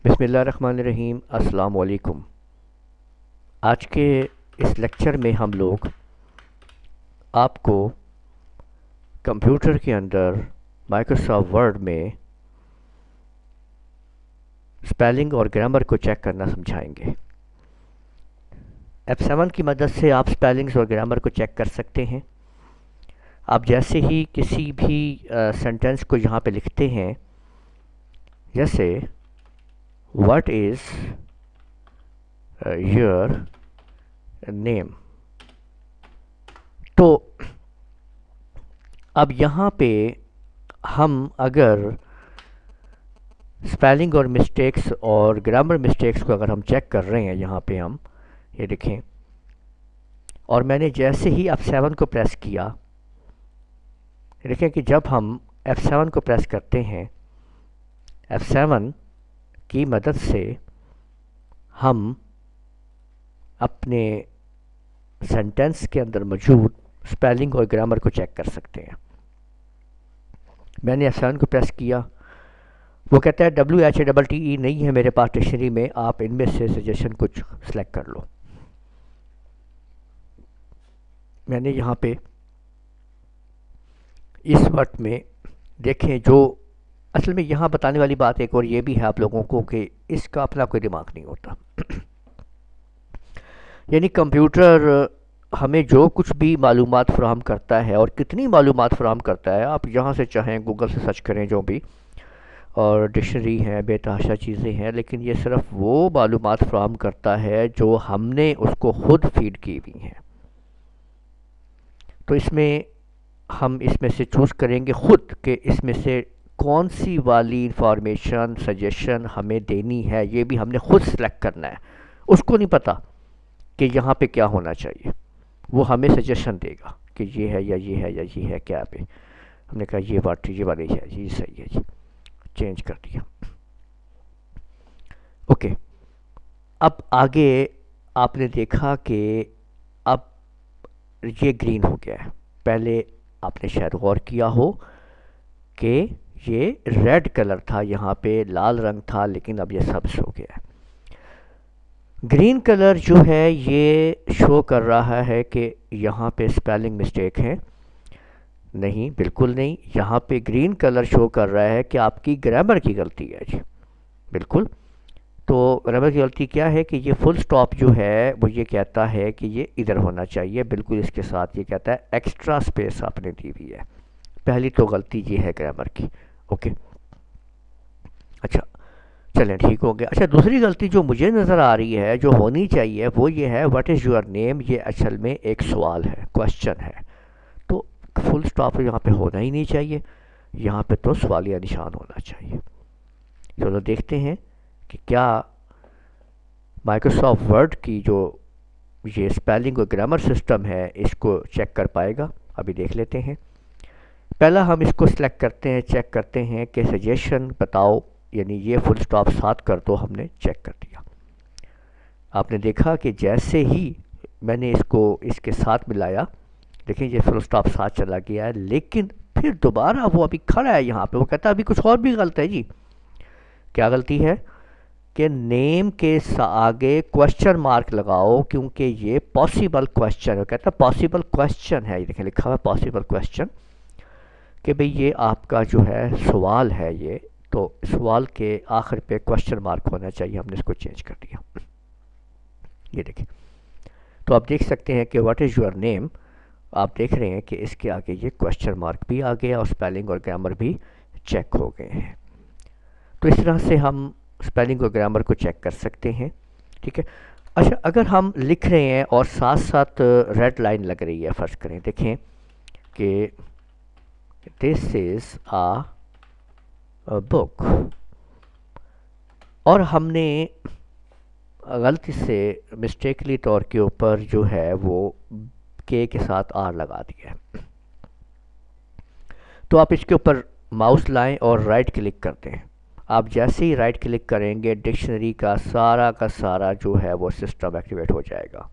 बिस्मिल्लाहिर्रहमानिर्रहीम। अस्सलाम वालेकुम। आज के इस लेक्चर में हम लोग आपको कंप्यूटर के अंदर माइक्रोसॉफ्ट वर्ड में स्पेलिंग और ग्रामर को चेक करना समझाएंगे। F7 की मदद से आप स्पेलिंग्स और ग्रामर को चेक कर सकते हैं। आप जैसे ही किसी भी सेंटेंस को यहाँ पे लिखते हैं, जैसे व्हाट इज़ योर नेम, तो अब यहाँ पे हम अगर स्पेलिंग और मिस्टेक्स और ग्रामर मिस्टेक्स को अगर हम चेक कर रहे हैं, यहाँ पे हम ये देखें, और मैंने जैसे ही F7 को प्रेस किया, देखें कि जब हम F7 को प्रेस करते हैं, F7 की मदद से हम अपने सेंटेंस के अंदर मौजूद स्पेलिंग और ग्रामर को चेक कर सकते हैं। मैंने F7 को प्रेस किया, वो कहता है WHATTE नहीं है मेरे पास डिक्शनरी में, आप इनमें से सजेशन कुछ सेलेक्ट कर लो। मैंने यहाँ पे इस वर्ड में देखें, जो असल में यहाँ बताने वाली बात एक और ये भी है आप लोगों को कि इसका अपना कोई दिमाग नहीं होता। यानी कंप्यूटर हमें जो कुछ भी मालूमात फराहम करता है, और कितनी मालूमात फराहम करता है, आप यहाँ से चाहें गूगल से सर्च करें जो भी, और डिक्शनरी है, बेतहाशा चीज़ें हैं, लेकिन ये सिर्फ वो मालूमात फराहम करता है जो हमने उसको खुद फीड की हुई हैं। तो इसमें हम इसमें से चूज़ करेंगे खुद कि इसमें से कौन सी वाली इंफॉर्मेशन सजेशन हमें देनी है, ये भी हमने खुद सेलेक्ट करना है। उसको नहीं पता कि यहाँ पे क्या होना चाहिए, वो हमें सजेशन देगा कि ये है या ये है या ये है। क्या पे हमने कहा ये बात ये वाली है, ये सही है जी, चेंज कर दिया। ओके, अब आगे आपने देखा कि अब ये ग्रीन हो गया है। पहले आपने शायद गौर किया हो कि ये रेड कलर था, यहाँ पे लाल रंग था, लेकिन अब ये सब्ज हो गया है। ग्रीन कलर जो है ये शो कर रहा है कि यहाँ पे स्पेलिंग मिस्टेक है। नहीं, बिल्कुल नहीं। यहाँ पे ग्रीन कलर शो कर रहा है कि आपकी ग्रामर की गलती है जी, बिल्कुल। तो ग्रामर की गलती क्या है कि ये फुल स्टॉप जो है वो ये कहता है कि ये इधर होना चाहिए, बिल्कुल इसके साथ ये कहता है एक्स्ट्रा स्पेस आपने दी हुई है। पहली तो गलती ये है ग्रामर की। ओके, अच्छा चलें, ठीक हो गया। अच्छा, दूसरी गलती जो मुझे नज़र आ रही है जो होनी चाहिए वो ये है व्हाट इज़ योर नेम। ये असल में एक सवाल है, क्वेश्चन है, तो फुल स्टॉप यहाँ पे होना ही नहीं चाहिए, यहाँ पे तो सवालिया निशान होना चाहिए। चलो देखते हैं कि क्या माइक्रोसॉफ्ट वर्ड की जो ये स्पेलिंग और ग्रामर सिस्टम है इसको चेक कर पाएगा। अभी देख लेते हैं। पहला हम इसको सिलेक्ट करते हैं, चेक करते हैं कि सजेशन बताओ, यानी ये फुल स्टॉप साथ कर दो। हमने चेक कर दिया। आपने देखा कि जैसे ही मैंने इसको इसके साथ मिलाया, देखिए ये फुल स्टॉप साथ चला गया है, लेकिन फिर दोबारा वो अभी खड़ा है यहाँ पे। वो कहता है अभी कुछ और भी गलत है जी। क्या गलती है कि नेम के आगे क्वेश्चन मार्क लगाओ, क्योंकि ये पॉसिबल क्वेश्चन है। कहता है पॉसिबल क्वेश्चन है, ये देखें लिखा हुआ है पॉसिबल क्वेश्चन, कि भाई ये आपका जो है सवाल है, ये तो सवाल के आखिर पे क्वेश्चन मार्क होना चाहिए। हमने इसको चेंज कर दिया। ये देखिए, तो आप देख सकते हैं कि व्हाट इज़ योर नेम, आप देख रहे हैं कि इसके आगे ये क्वेश्चन मार्क भी आ गया और स्पेलिंग और ग्रामर भी चेक हो गए हैं। तो इस तरह से हम स्पेलिंग और ग्रामर को चेक कर सकते हैं, ठीक है। अच्छा, अगर हम लिख रहे हैं और साथ साथ रेड लाइन लग रही है, फर्ज करें, देखें कि दिस इज़ अ बुक, और हमने गलती से मिस्टेकली तौर के ऊपर जो है वो के साथ आर लगा दिया है। तो आप इसके ऊपर माउस लाएं और राइट क्लिक करते हैं। आप जैसे ही राइट क्लिक करेंगे, डिक्शनरी का सारा जो है वो सिस्टम एक्टिवेट हो जाएगा,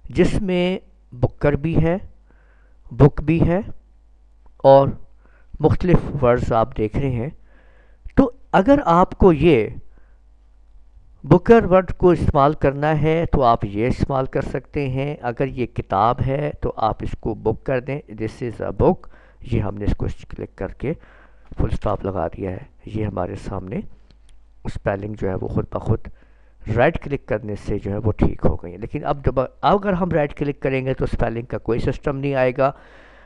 जिसमें बुकर भी है, बुक भी है, और मुख्तलिफ वर्ड्स आप देख रहे हैं। तो अगर आपको ये बुकर वर्ड को इस्तेमाल करना है तो आप ये इस्तेमाल कर सकते हैं। अगर ये किताब है तो आप इसको बुक कर दें, दिस इज़ अ बुक। ये हमने इसको क्लिक करके फुल स्टॉप लगा दिया है। ये हमारे सामने स्पेलिंग जो है वो खुद ब खुद राइट क्लिक करने से जो है वो ठीक हो गई है। लेकिन अब जब अगर हम राइट क्लिक करेंगे तो स्पेलिंग का कोई सिस्टम नहीं आएगा।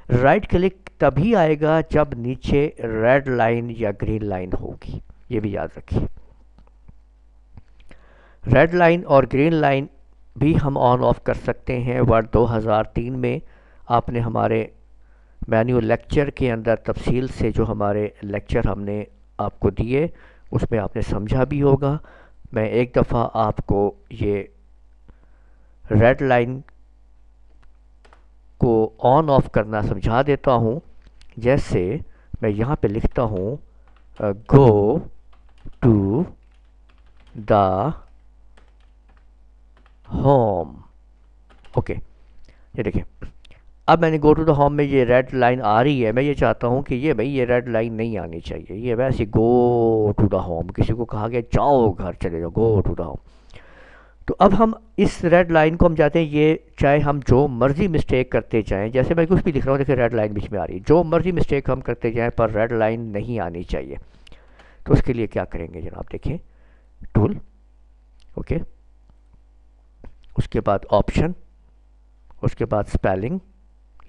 राइट क्लिक तभी आएगा जब नीचे रेड लाइन या ग्रीन लाइन होगी, ये भी याद रखिए। रेड लाइन और ग्रीन लाइन भी हम ऑन ऑफ कर सकते हैं। वर्ड 2003 में आपने हमारे मैन्यू लेक्चर के अंदर तफसील से जो हमारे लेक्चर हमने आपको दिए उसमें आपने समझा भी होगा। मैं एक दफ़ा आपको ये रेड लाइन को ऑन ऑफ करना समझा देता हूँ। जैसे मैं यहाँ पे लिखता हूँ go to the home. Okay, ये देखिए अब मैंने गो टू द होम में ये रेड लाइन आ रही है। मैं ये चाहता हूँ कि ये भाई ये रेड लाइन नहीं आनी चाहिए, ये वैसे गो टू द होम, किसी को कहा गया जाओ घर चले जाओ, गो टू द होम। तो अब हम इस रेड लाइन को हम चाहते हैं ये चाहे हम जो मर्ज़ी मिस्टेक करते जाएं, जैसे मैं कुछ भी लिख रहा हूँ देखिए रेड लाइन बीच में आ रही है, जो मर्ज़ी मिस्टेक हम करते जाएं पर रेड लाइन नहीं आनी चाहिए। तो उसके लिए क्या करेंगे जनाब, देखें टूल, ओके, उसके बाद ऑप्शन, उसके बाद स्पेलिंग।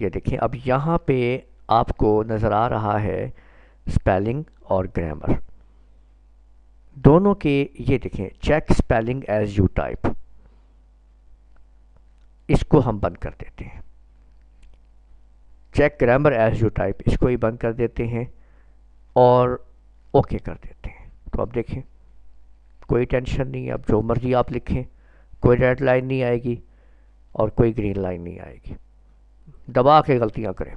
ये देखें अब यहाँ पे आपको नज़र आ रहा है स्पेलिंग और ग्रामर दोनों के। ये देखें check spelling as you type, इसको हम बंद कर देते हैं। Check grammar as you type, इसको ही बंद कर देते हैं और ओके कर देते हैं। तो अब देखें कोई टेंशन नहीं है, अब जो मर्जी आप लिखें, कोई रेड लाइन नहीं आएगी और कोई ग्रीन लाइन नहीं आएगी। दबा के गलतियां करें,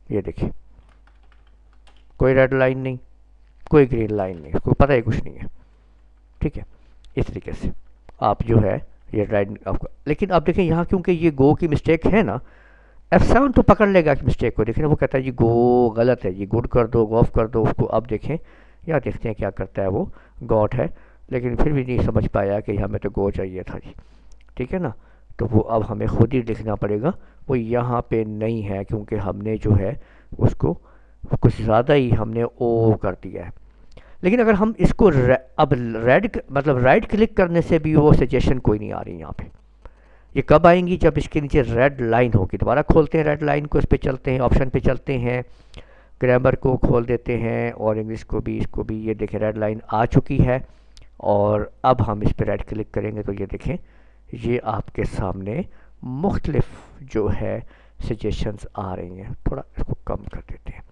ये देखिए कोई रेड लाइन नहीं, कोई ग्रीन लाइन नहीं, उसको पता ही कुछ नहीं है। ठीक है, इस तरीके से आप जो है ये राइट आपका। लेकिन अब देखें यहाँ क्योंकि ये गो की मिस्टेक है ना, F7 तो पकड़ लेगा कि मिस्टेक को। देखें ना वो कहता है जी गो गलत है, जी गुड कर दो, गो ऑफ कर दो उसको। अब देखें यहाँ देखते हैं क्या करता है वो, गॉट है लेकिन फिर भी नहीं समझ पाया कि हमें तो गो चाहिए था जी। ठीक है ना, तो वो अब हमें खुद ही लिखना पड़ेगा, वो यहाँ पे नहीं है क्योंकि हमने जो है उसको कुछ ज़्यादा ही हमने ओ कर दिया है। लेकिन अगर हम इसको अब रेड मतलब राइट क्लिक करने से भी वो सजेशन कोई नहीं आ रही यहाँ पे। ये कब आएंगी, जब इसके नीचे रेड लाइन होगी। दोबारा खोलते हैं रेड लाइन को, इस पर चलते हैं, ऑप्शन पे चलते हैं, ग्रामर को खोल देते हैं और इंग्लिश को भी, इसको भी। ये देखें रेड लाइन आ चुकी है और अब हम इस पर राइट क्लिक करेंगे तो ये देखें ये आपके सामने मुख्तलिफ जो है सजेशंस आ रही हैं। थोड़ा इसको कम कर देते हैं।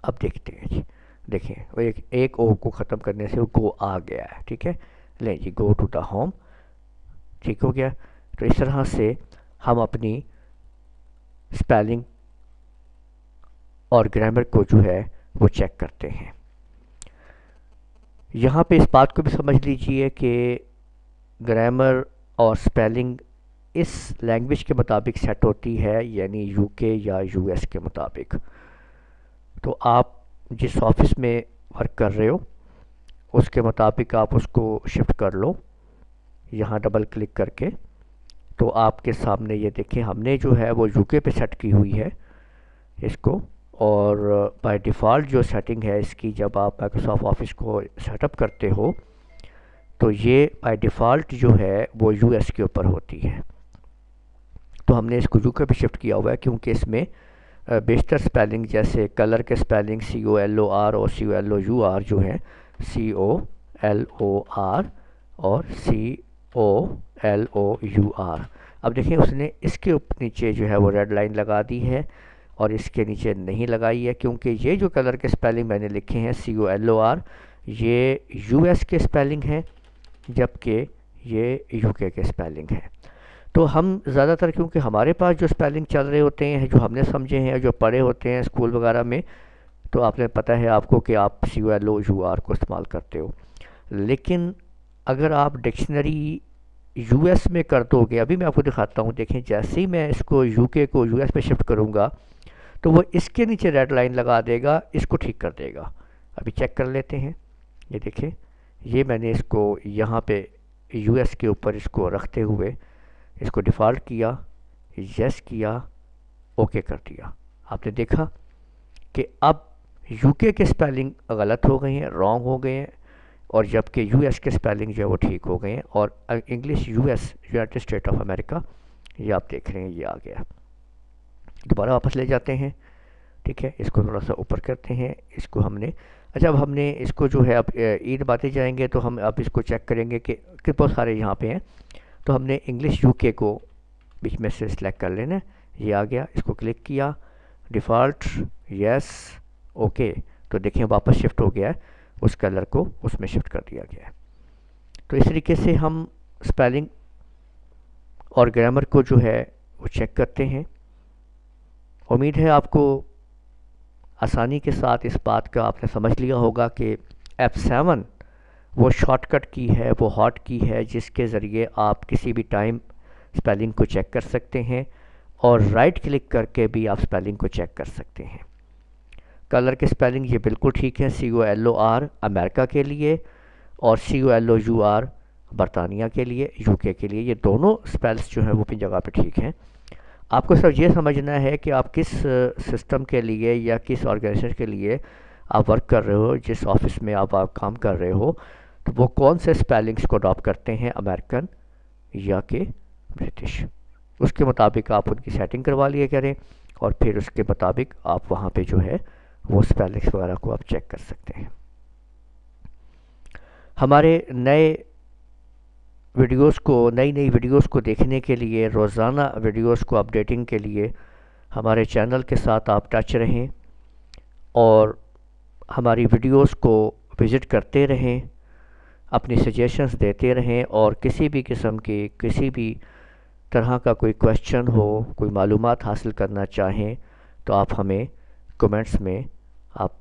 अब देखते हैं जी, देखें वो एक ओ को ख़त्म करने से वो गो आ गया है। ठीक है, लें जी गो टू द होम, ठीक हो गया। तो इस तरह से हम अपनी स्पेलिंग और ग्रामर को जो है वो चेक करते हैं। यहाँ पे इस बात को भी समझ लीजिए कि ग्रामर और स्पेलिंग इस लैंग्वेज के मुताबिक सेट होती है, यानी यूके या यूएस के मुताबिक। तो आप जिस ऑफिस में वर्क कर रहे हो उसके मुताबिक आप उसको शिफ्ट कर लो, यहाँ डबल क्लिक करके। तो आपके सामने ये देखें हमने जो है वो यूके पे सेट की हुई है इसको, और बाय डिफ़ॉल्ट जो सेटिंग है इसकी, जब आप माइक्रोसॉफ्ट ऑफिस को सेटअप करते हो तो ये बाय डिफ़ॉल्ट जो है वो यूएस के ऊपर होती है। तो हमने इसको यूके पे शिफ्ट किया हुआ है क्योंकि इसमें बेशतर स्पेलिंग जैसे कलर के स्पेलिंग COLOR और COLOUR जो है COLOR और COLOUR। अब देखिए उसने इसके नीचे जो है वो रेड लाइन लगा दी है और इसके नीचे नहीं लगाई है क्योंकि ये जो कलर के स्पेलिंग मैंने लिखे हैं COLOR ये US के स्पेलिंग हैं जबकि ये UK के स्पेलिंग हैं। तो हम ज़्यादातर क्योंकि हमारे पास जो स्पेलिंग चल रहे होते हैं, जो हमने समझे हैं, जो पढ़े होते हैं स्कूल वगैरह में, तो आपने पता है आपको कि आप COLOUR को इस्तेमाल करते हो। लेकिन अगर आप डिक्शनरी US में कर दोगे, अभी मैं आपको दिखाता हूँ, देखें जैसे ही मैं इसको UK को US पे शिफ्ट करूँगा तो वो इसके नीचे रेड लाइन लगा देगा, इसको ठीक कर देगा। अभी चेक कर लेते हैं, ये देखें ये मैंने इसको यहाँ पे यूएस के ऊपर इसको रखते हुए इसको डिफ़ॉल्ट किया, यस किया, ओके कर दिया। आपने देखा कि अब यूके के स्पेलिंग गलत हो गए हैं, रॉन्ग हो गए हैं, और जबकि यूएस के स्पेलिंग जो है वो ठीक हो गए हैं। और English US, United state of America, ये आप देख रहे हैं ये आ गया। दोबारा वापस ले जाते हैं, ठीक है, इसको थोड़ा सा ऊपर करते हैं, इसको हमने, अच्छा अब हमने इसको जो है अब ईद बातें जाएंगे तो हम अब इसको चेक करेंगे कि बहुत सारे यहाँ पे हैं। तो हमने इंग्लिश यूके को बीच में से सिलेक्ट कर लेना, ये आ गया, इसको क्लिक किया, डिफ़ॉल्ट, यस, ओके। तो देखें वापस शिफ्ट हो गया है, उस कलर को उसमें शिफ्ट कर दिया गया है। तो इस तरीके से हम स्पेलिंग और ग्रामर को जो है वो चेक करते हैं। उम्मीद है आपको आसानी के साथ इस बात का आपने समझ लिया होगा कि F7 वो शॉर्टकट की है, वो हॉट की है, जिसके ज़रिए आप किसी भी टाइम स्पेलिंग को चेक कर सकते हैं और राइट क्लिक करके भी आप स्पेलिंग को चेक कर सकते हैं। कलर के स्पेलिंग ये बिल्कुल ठीक है, COLOR अमेरिका के लिए और COLOUR बरतानिया के लिए, यूके के लिए, ये दोनों स्पेल्स जो हैं वो अपनी जगह पे ठीक हैं। आपको सिर्फ ये समझना है कि आप किस सिस्टम के लिए या किस ऑर्गेनाइजेशन के लिए आप वर्क कर रहे हो, जिस ऑफिस में आप काम कर रहे हो, तो वो कौन से स्पेलिंग्स को अडॉप्ट करते हैं, अमेरिकन या कि ब्रिटिश। उसके मुताबिक आप उनकी सेटिंग करवा लिया करें और फिर उसके मुताबिक आप वहाँ पे जो है वो स्पेलिंग्स वगैरह को आप चेक कर सकते हैं। हमारे नए वीडियोस को, नई नई वीडियोस को देखने के लिए, रोज़ाना वीडियोस को अपडेटिंग के लिए हमारे चैनल के साथ आप टच रहें और हमारी वीडियोस को विज़िट करते रहें, अपनी सजेशंस देते रहें, और किसी भी किस्म की, किसी भी तरह का कोई क्वेश्चन हो, कोई मालूमात हासिल करना चाहें तो आप हमें कमेंट्स में आप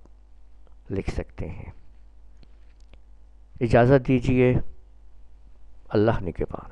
लिख सकते हैं। इजाज़त दीजिए, अल्लाह निगहबान।